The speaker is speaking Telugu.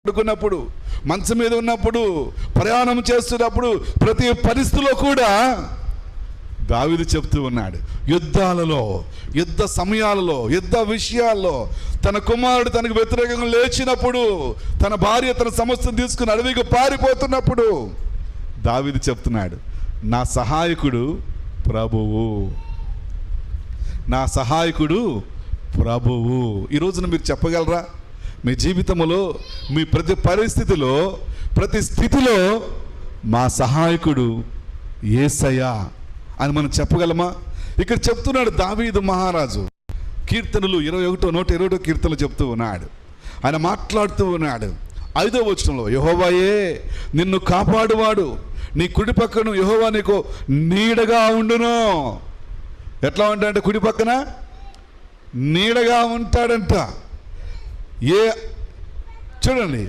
పడుకున్నప్పుడు, మంచం మీద ఉన్నప్పుడు, ప్రయాణం చేస్తున్నప్పుడు, ప్రతి పరిస్థితిలో కూడా దావీదు చెప్తూ ఉన్నాడు. యుద్ధాలలో, యుద్ధ సమయాలలో, యుద్ధ విషయాల్లో తన కుమారుడు తనకు వ్యతిరేకంగా లేచినప్పుడు, తన భార్య తన సమస్తం తీసుకుని అడవికి పారిపోతున్నప్పుడు దావీదు చెప్తున్నాడు, నా సహాయకుడు ప్రభువు, నా సహాయకుడు ప్రభువు. ఈ రోజున మీరు చెప్పగలరా? మీ జీవితంలో, మీ ప్రతి పరిస్థితిలో, ప్రతి స్థితిలో మా సహాయకుడు యేసయ్య అని మనం చెప్పగలమా? ఇక్కడ చెప్తున్నాడు దావీదు మహారాజు. కీర్తనలు 121 కీర్తనలు చెప్తూ ఉన్నాడు. ఆయన మాట్లాడుతూ ఉన్నాడు. 5వ వచనంలో, యెహోవాయే నిన్ను కాపాడువాడు, నీ కుడి పక్కను యెహోవా నీకు నీడగా ఉండును. ఎట్లా ఉంటాడంటే కుడి పక్కన నీడగా ఉంటాడంట. చూడండి,